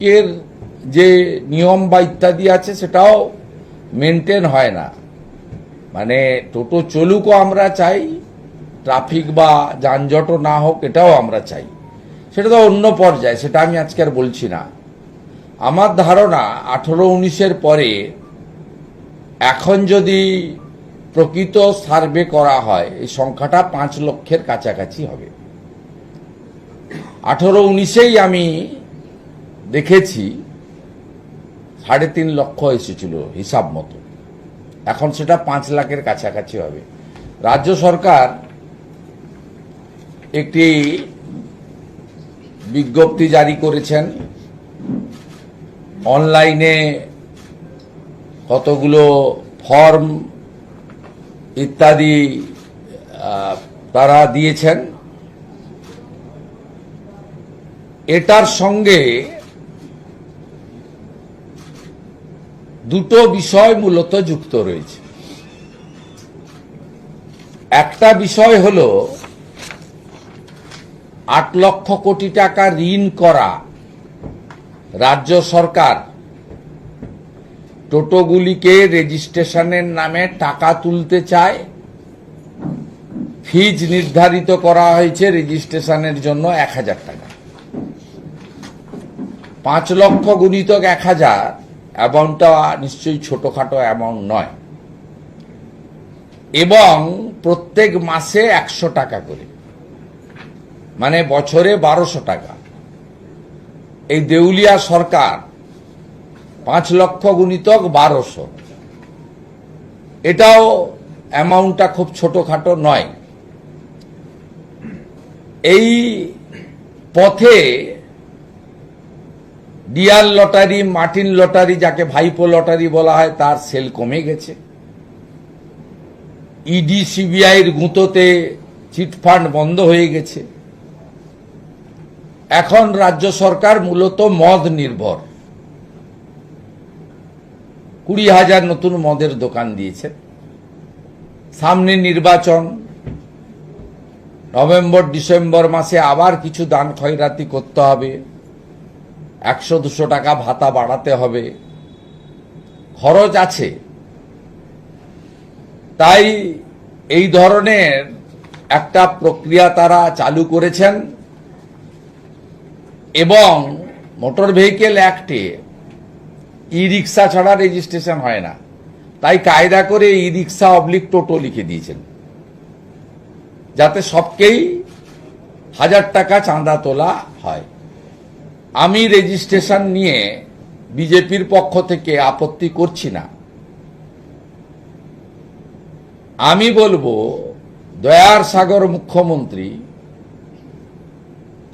এর যে নিয়ম বা ইত্যাদি আছে সেটাও মেনটেন হয় না। মানে টোটো চলুকও আমরা চাই, ট্রাফিক বা যানজটও না হোক এটাও আমরা চাই। সেটা তো অন্য পর্যায়ে, সেটা আমি আজকে আর বলছি না। আমার ধারণা 18-19-এর পরে এখন যদি প্রকৃত সার্ভে করা হয় এই সংখ্যাটা 5 লক্ষের কাছাকাছি হবে। 18-19-এই আমি দেখেছি 3.5 লক্ষ এসেছিল হিসাব মতো, এখন সেটা 5 লাখের কাছাকাছি হবে। রাজ্য সরকার একটি বিজ্ঞপ্তি জারি করেছেন, অনলাইনে কতগুলো ফর্ম ইত্যাদি তারা দিয়েছেন। এটার সঙ্গে দুটো বিষয় মূলত যুক্ত রয়েছে। একটা বিষয় হলো 8 লক্ষ কোটি টাকা ঋণ করা রাজ্য সরকার টোটোগুলিকে রেজিস্ট্রেশনের নামে টাকা তুলতে চায়। ফিজ নির্ধারিত করা হয়েছে রেজিস্ট্রেশনের জন্য 1000 টাকা। 5 লক্ষ গুণিতক 1000 অ্যামাউন্টটা নিশ্চয়ই ছোটখাটো অ্যামাউন্ট নয়, এবং প্রত্যেক মাসে 100 টাকা করে, মানে বছরে 1200 টাকা। এই দেউলিয়া সরকার 5 লক্ষ গুণিতক 1200, এটাও অ্যামাউন্টটা খুব ছোটখাটো নয়। এই পথে ডিয়ার লটারি, মার্টিন লটারি, যাকে ভাইপো লটারি বলা হয়, তার সেল কমে গেছে। ইডি সিবিআইয়ের গুঁতোতে চিটফান্ড বন্ধ হয়ে গেছে। এখন রাজ্য সরকার মূলত মদ নির্ভর। 20,000 নতুন মদের দোকান দিয়েছে। সামনে নির্বাচন, নভেম্বর ডিসেম্বর মাসে আবার কিছু দান খয়রাতি করতে হবে, 100-200 টাকা ভাতা বাড়াতে হবে, খরচ আছে। তাই এই ধরনের একটা প্রক্রিয়া তারা চালু করেছেন, এবং মোটর ভেহিকেল অ্যাক্টে ই রিক্সা ছাড়া রেজিস্ট্রেশন হয় না, তাই কায়দা করে ই রিক্সা অবলিক টোটো লিখে দিয়েছেন, যাতে সবকেই 1000 টাকা চাঁদা তোলা হয়। আমি রেজিস্ট্রেশন নিয়ে বিজেপির পক্ষ থেকে আপত্তি করছি না। আমি বলবো দয়ার সাগর মুখ্যমন্ত্রী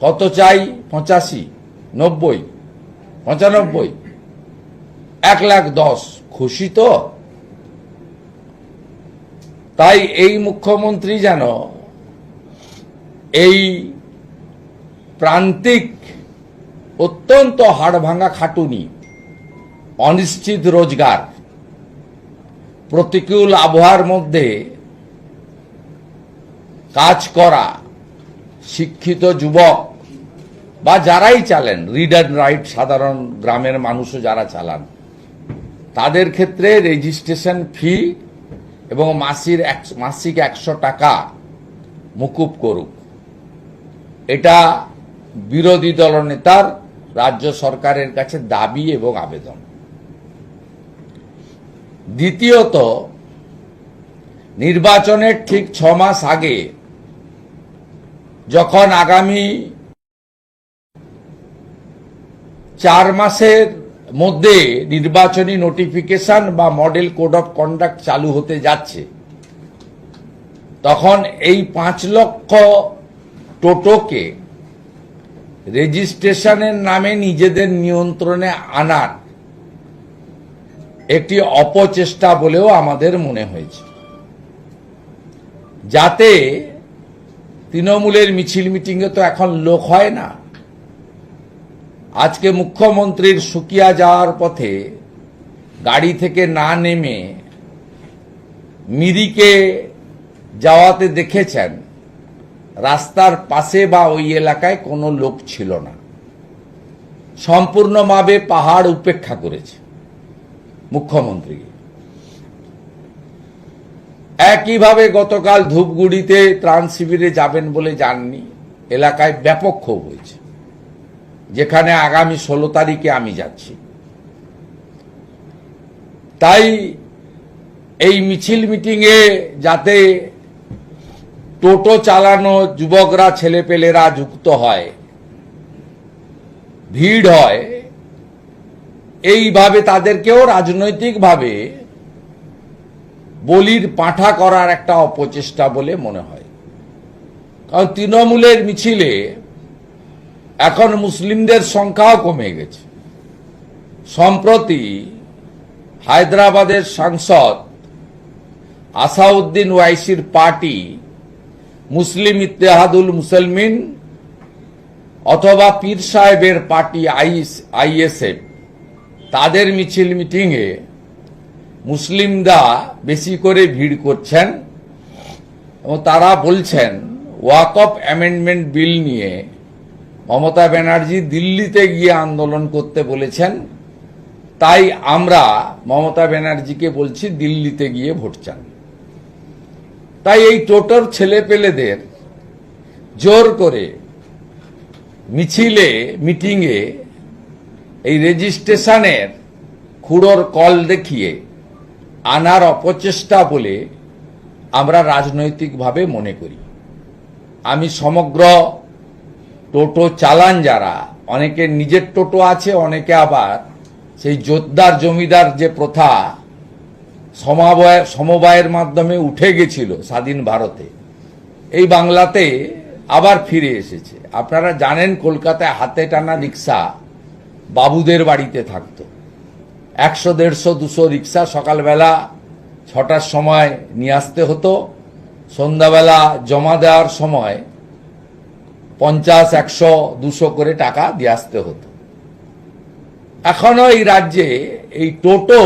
কত চাই? 85, 90, 95, 1,10,000। খুশি তো? তাই এই মুখ্যমন্ত্রী যেন এই প্রান্তিক, অত্যন্ত হাড়ভাঙা খাটুনি, অনিশ্চিত রোজগার, প্রতিকূল আবহাওয়ার মধ্যে কাজ করা শিক্ষিত যুবক বা যারাই চালান, রিড অ্যান্ড রাইট, সাধারণ গ্রামের মানুষও যারা চালান, তাদের ক্ষেত্রে রেজিস্ট্রেশন ফি এবং মাসিক 100 টাকা মুকুব করুক। এটা বিরোধী দলনেতার রাজ্য সরকারের কাছে দাবি এবং আবেদন। দ্বিতীয়ত, নির্বাচনের ঠিক 6 মাস আগে, যখন আগামী 4 মাসের মধ্যে নির্বাচনী নোটিফিকেশন বা মডেল কোড অফ কন্ডাক্ট চালু হতে যাচ্ছে, তখন এই 5 লক্ষ টোটোকে রেজিস্ট্রেশনের নামে নিজেদের নিয়ন্ত্রণে আনার একটি অপচেষ্টা বলেও আমাদের মনে হয়েছে, যাতে তৃণমূলের মিছিল মিটিংয়ে তো এখন লোক হয় না। আজকে মুখ্যমন্ত্রীর সুকিয়া যাওয়ার পথে গাড়ি থেকে না নেমে মিরিকে যাওয়াতে দেখেছেন রাস্তার পাশে বা ওই এলাকায় কোনো লোক ছিল না। সম্পূর্ণভাবে পাহাড় উপেক্ষা করেছে মুখ্যমন্ত্রীকে। একইভাবে গতকাল ধূপগুড়িতে ত্রাণ শিবিরে যাবেন বলে যাননি, এলাকায় ব্যাপক ক্ষোভ হয়েছে, যেখানে আগামী 16 তারিখে আমি যাচ্ছি। তাই এই মিছিল মিটিংয়ে যাতে টোটো চালানো যুবকরা ছেলেপেলেরা যুক্ত হয়, ভিড় হয়, এইভাবে তাদেরকেও রাজনৈতিকভাবে বলির পাঁঠা করার একটা অপচেষ্টা বলে মনে হয়। কারণ তৃণমূলের মিছিলে এখন মুসলিমদের সংখ্যাও কমে গেছে। সম্প্রতি হায়দ্রাবাদের সাংসদ আসাউদ্দিন ওয়াইসির পার্টি মুসলিম ইত্তেহাদুল মুসলমিন অথবা পীর সাহেবের পার্টি আইএসএফ, তাদের মিছিল মিটিংয়ে মুসলিমরা বেশি করে ভিড় করছেন এবং তারা বলছেন ওয়াকফ অ্যামেন্ডমেন্ট বিল নিয়ে মমতা ব্যানার্জি দিল্লিতে গিয়ে আন্দোলন করতে বলেছেন, তাই আমরা মমতা ব্যানার্জিকে বলছি দিল্লিতে গিয়ে ভোট চান। তাই এই টোটোর ছেলেপেলেদের জোর করে মিছিলে মিটিংয়ে এই রেজিস্ট্রেশনের খুঁড়োর কল দেখিয়ে আনার অপচেষ্টা বলে আমরা রাজনৈতিকভাবে মনে করি। আমি সমগ্র টোটো চালান যারা, অনেকের নিজের টোটো আছে, অনেকে আবার সেই জোতদার জমিদার যে প্রথা সমবায়ের মাধ্যমে উঠে গেছিল স্বাধীন ভারতে, এই বাংলাতে আবার ফিরে এসেছে। আপনারা জানেন কলকাতায় হাতে টানা রিক্সা বাবুদের বাড়িতে থাকতো, 100, 150, 200 রিক্সা সকালবেলা 6টার সময় নিয়ে আসতে হতো, সন্ধ্যাবেলা জমা দেওয়ার সময় 50, 100, 200 করে টাকা দিয়ে আসতে হতো। এখনো এই রাজ্যে এই টোটো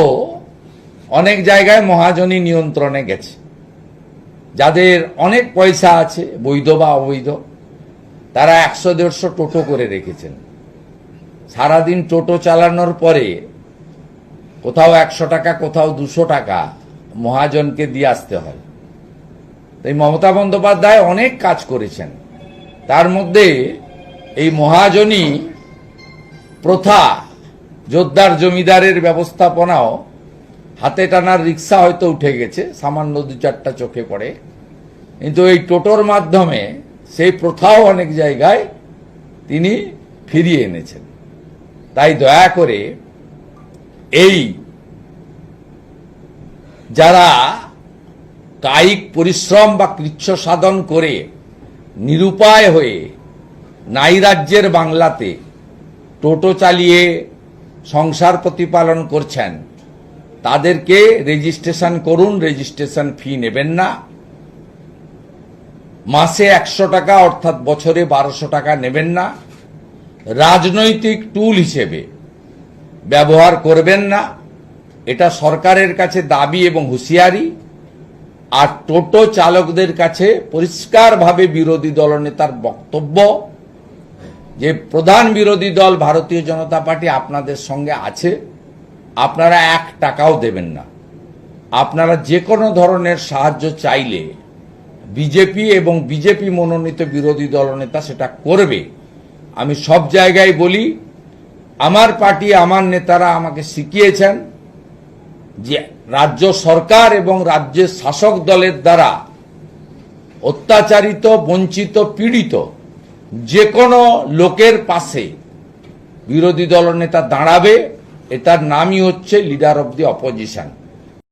অনেক জায়গায় মহাজনী নিয়ন্ত্রণে গেছে। যাদের অনেক পয়সা আছে, বৈধ বা অবৈধ, তারা 100, 150 টোটো করে রেখেছেন। সারাদিন টোটো চালানোর পরে কোথাও 100 টাকা, কোথাও 200 টাকা মহাজনকে দিয়ে আসতে হয়। তাই মমতা বন্দ্যোপাধ্যায় অনেক কাজ করেছেন, তার মধ্যে এই মহাজনী প্রথা, জোতদার জমিদারের ব্যবস্থাপনাও, হাতে টানার রিক্সা হয়তো উঠে গেছে, সামান্য 2-4টা চোখে পড়ে, কিন্তু এই টোটোর মাধ্যমে সেই প্রথাও অনেক জায়গায় তিনি ফিরিয়ে এনেছেন। তাই দয়া করে এই যারা কায়িক পরিশ্রম বা কৃচ্ছ সাধন করে নিরুপায় হয়ে নাই রাজ্যের বাংলাতে টোটো চালিয়ে সংসার প্রতিপালন করছেন, তাদেরকে রেজিস্ট্রেশন করুন, রেজিস্ট্রেশন ফি নেবেন না। মাসে 100 টাকা অর্থাৎ বছরে 1200 টাকা নেবেন না। রাজনৈতিক টুল হিসেবে ব্যবহার করবেন না, এটা সরকারের কাছে দাবি এবং হুঁশিয়ারি। আর টোটো চালকদের কাছে পরিষ্কারভাবে বিরোধী দলনেতার বক্তব্য যে প্রধান বিরোধী দল ভারতীয় জনতা পার্টি আপনাদের সঙ্গে আছে, আপনারা 1 টাকাও দেবেন না। আপনারা যে কোনো ধরনের সাহায্য চাইলে বিজেপি এবং বিজেপি মনোনীত বিরোধী দলনেতা সেটা করবে। আমি সব জায়গায় বলি, আমার পার্টি, আমার নেতারা আমাকে শিখিয়েছেন যে রাজ্য সরকার এবং রাজ্যের শাসক দলের দ্বারা অত্যাচারিত, বঞ্চিত, পীড়িত যে কোনো লোকের পাশে বিরোধী দলনেতা দাঁড়াবে। এটার নামই হচ্ছে লিডার অব দি অপোজিশন।